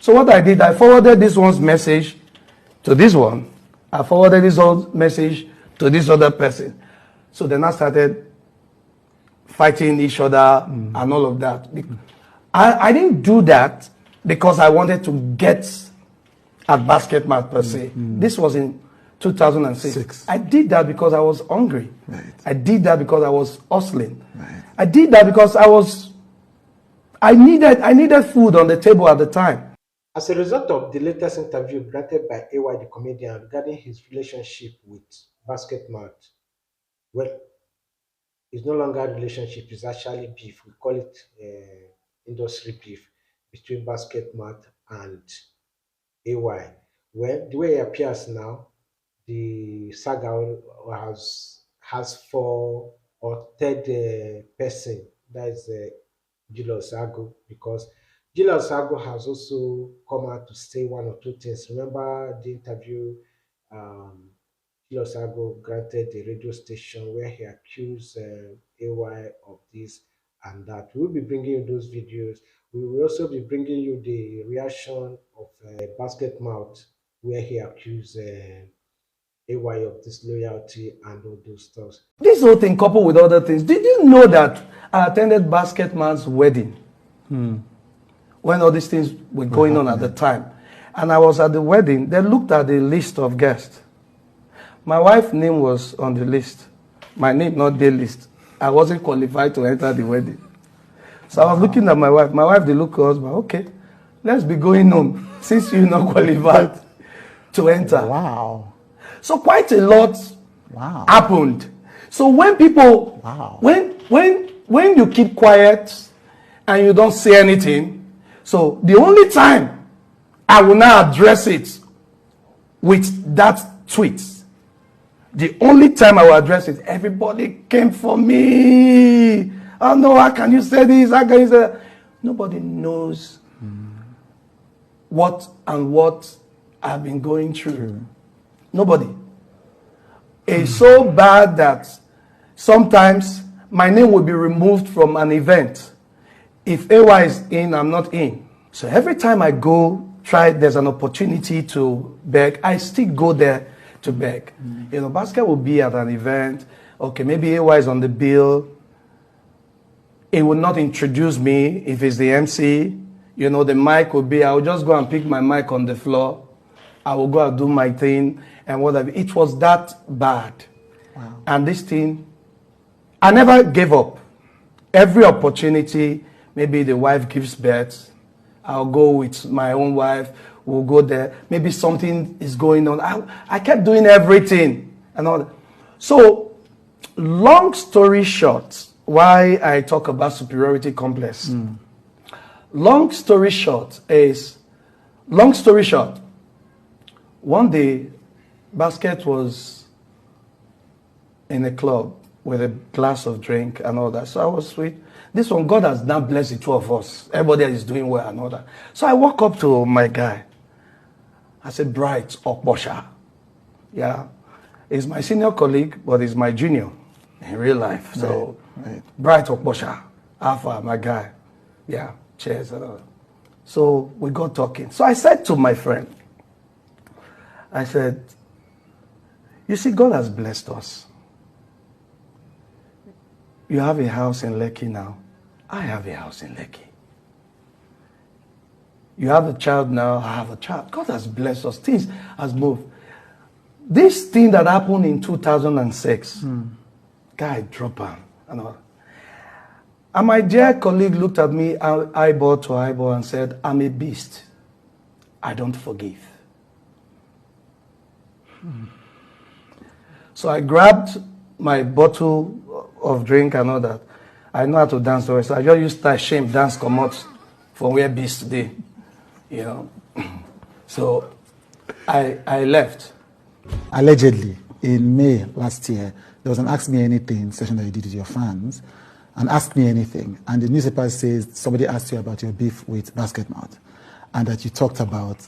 So what I did, I forwarded this one's message to this one. I forwarded this one's message to this other person. So then I started fighting each other and all of that. I didn't do that because I wanted to get at Basketmouth per se. This was in 2006. I did that because I was hungry. Right. I did that because I was hustling. Right. I did that because I needed food on the table at the time. As a result of the latest interview granted by AY the comedian regarding his relationship with Basketmouth, well, it's no longer a relationship, it's actually beef. We call it industry beef between Basketmouth and AY. Well, the way it appears now, the saga has four or third person, that is Julius Ago, because Julius Ago has also come out to say one or two things. Remember the interview Julius Ago granted the radio station where he accused AY of this and that. We will be bringing you those videos. We will also be bringing you the reaction of Basketmouth where he accused AY of disloyalty and all those stuff. This whole thing coupled with other things. Did you know that I attended Basketmouth's wedding when all these things were going on at the time? And I was at the wedding. They looked at the list of guests. My wife's name was on the list. My name, not the list. I wasn't qualified to enter the wedding. So I was looking at my wife. My wife, they look at us, okay, let's be going home since you're not qualified to enter. Wow. So quite a lot happened. So when people, when you keep quiet and you don't say anything, so the only time I will now address it with that tweet, the only time I will address it, everybody came for me. Oh no, how can you say this? How can you say that? Nobody knows what I've been going through. Nobody. It's so bad that sometimes my name will be removed from an event. If AY is in, I'm not in. So every time I go, there's an opportunity to beg, I still go there to beg. You know, Basket will be at an event. Okay, maybe AY is on the bill. It will not introduce me if it's the MC. You know, the mic will be, I will just go and pick my mic on the floor. I will go and do my thing and whatever. It was that bad. Wow. And this thing, I never gave up. Every opportunity, maybe the wife gives birth, I'll go with my own wife, we'll go there. Maybe something is going on. I kept doing everything and all that. So, long story short, why I talk about superiority complex. Long story short, one day, Basket was in a club with a glass of drink and all that. So I was sweet. This one, God has now blessed the two of us. Everybody is doing well and all that. So I walk up to my guy. I said, Bright Okbosha. Yeah. He's my senior colleague, but he's my junior in real life. So, Bright Okbosha, Alpha, my guy. Yeah, cheers and all that. So we got talking. So I said to my friend, I said, you see, God has blessed us. You have a house in Lekki now. I have a house in Lekki. You have a child now. I have a child. God has blessed us. Things has moved. This thing that happened in 2006, guy dropped him and all. And my dear colleague looked at me eyeball to eyeball and said, I'm a beast. I don't forgive. So I grabbed my bottle of drink and all that. I know how to dance, so I just used that shame dance come out from where beast today, you know. So I left. Allegedly, in May last year, there was an Ask Me Anything session that you did with your fans, and Ask Me Anything. And the newspaper says somebody asked you about your beef with Basketmouth, and that you talked about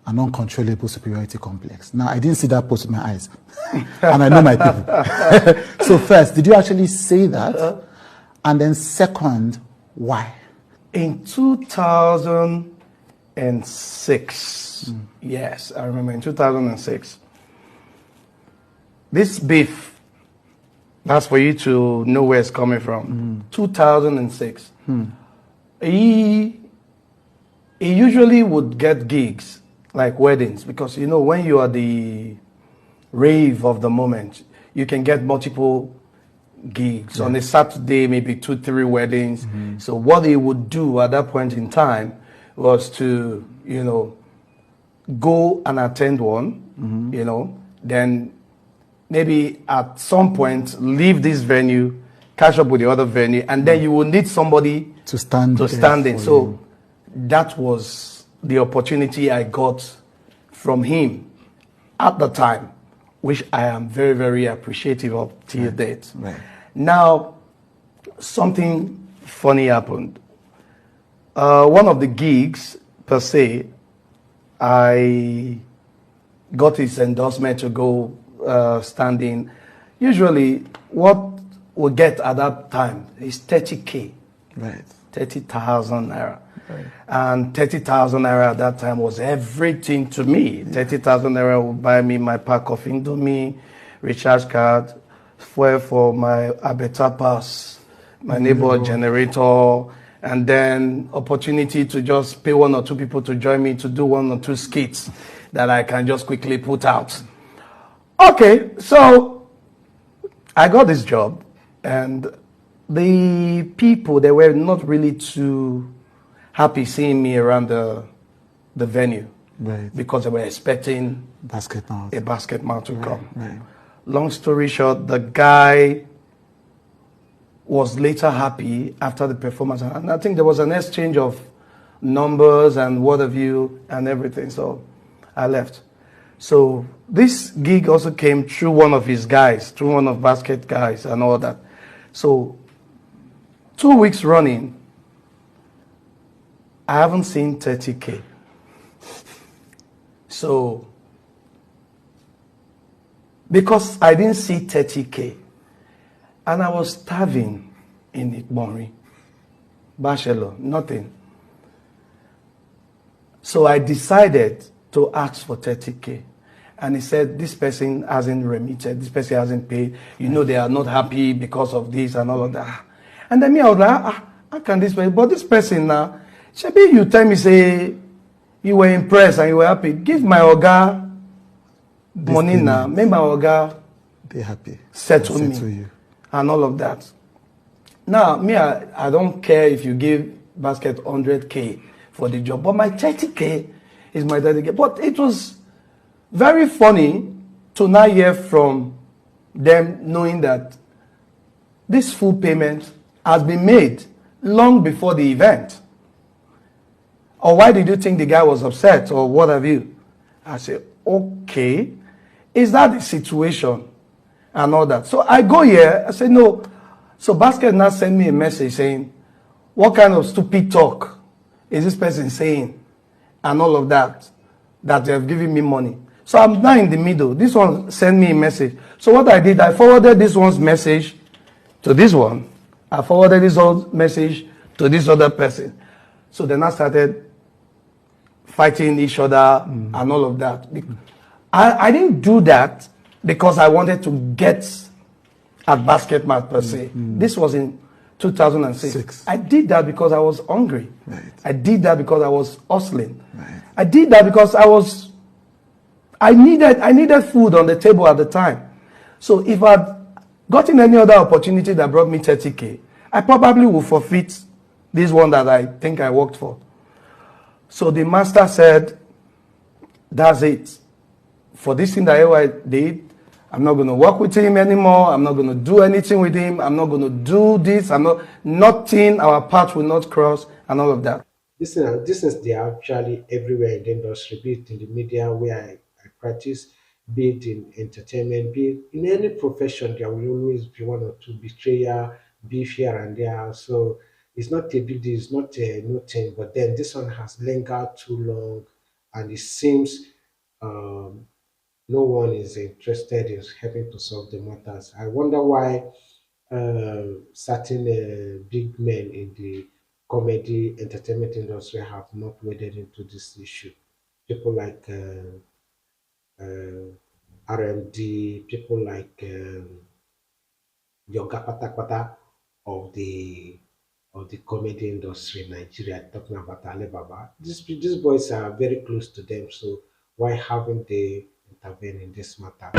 an uncontrollable superiority complex. Now, I didn't see that post with my eyes, and I know my people. So first, did you actually say that? And then second, why? In 2000, 2006. Yes, I remember in 2006. This beef, that's for you to know where it's coming from. 2006. He usually would get gigs like weddings because you know when you are the rave of the moment, you can get multiple gigs on a Saturday, maybe 2, 3 weddings. So what he would do at that point in time was to, you know, go and attend one, you know, then maybe at some point leave this venue, catch up with the other venue, and then you will need somebody To stand in. So that was the opportunity I got from him at the time, which I am very, very appreciative of till date. Right. Now, something funny happened. One of the gigs, per se, I got his endorsement to go standing. Usually, what we get at that time is 30K. Right. 30,000 naira. Right. And 30,000 naira at that time was everything to me. 30,000 naira would buy me my pack of Indomie, recharge card, fuel for my Abeta pass, my neighbor generator, and then opportunity to just pay 1 or 2 people to join me to do 1 or 2 skits that I can just quickly put out. Okay, so I got this job, and the people, they were not really too happy seeing me around the venue. Right. Because they were expecting Basketmouth. a Basketmouth to come. Right. Long story short, the guy was later happy after the performance. And I think there was an exchange of numbers and what have you and everything. So I left. So this gig also came through one of his guys, through one of Basket guys and all that. So 2 weeks running, I haven't seen 30K. So, because I didn't see 30K, and I was starving in Ikbonri, Bachelor, nothing. So I decided to ask for 30K. And he said, this person hasn't remitted, this person hasn't paid. You know, they are not happy because of this and all of that. And then me, I was like, how can this person? But this person now, Shebi, you tell me, say, you were impressed and you were happy. Give my Oga money now. Make my Oga be happy. Settle me. You. And all of that. Now, me, I don't care if you give Basket 100K for the job, but my 30K is my 30K. But it was very funny to now hear from them knowing that this full payment has been made long before the event. Or why did you think the guy was upset or what have you? I said, okay, is that the situation and all that? So I go here, I said, no. So Basket now sent me a message saying, what kind of stupid talk is this person saying? And all of that they have given me money. So I'm now in the middle. This one sent me a message. So what I did, I forwarded this one's message to this one. I forwarded this one's message to this other person. So then I started fighting each other and all of that. I didn't do that because I wanted to get at Basketmouth per se. This was in 2006. I did that because I was hungry. Right. I did that because I was hustling. Right. I did that because I needed food on the table at the time. So if I'd gotten any other opportunity that brought me 30K, I probably would forfeit this one that I think I worked for. So the master said, that's it. For this thing that I did, I'm not going to work with him anymore. I'm not going to do anything with him. I'm not going to do this. Nothing, our path will not cross and all of that. This is they are actually everywhere in the industry, be it in the media where I practice, be it in entertainment, be it in any profession. There will always be 1 or 2 betrayal, beef here and there. So it's not a big deal, it's not a new thing. But then this one has lingered too long, and it seems no one is interested in helping to solve the matters. I wonder why certain big men in the comedy entertainment industry have not waded into this issue. People like RMD, people like Yoga Patakpata of the comedy industry in Nigeria, talking about Alibaba. These boys are very close to them, so why haven't they intervened in this matter?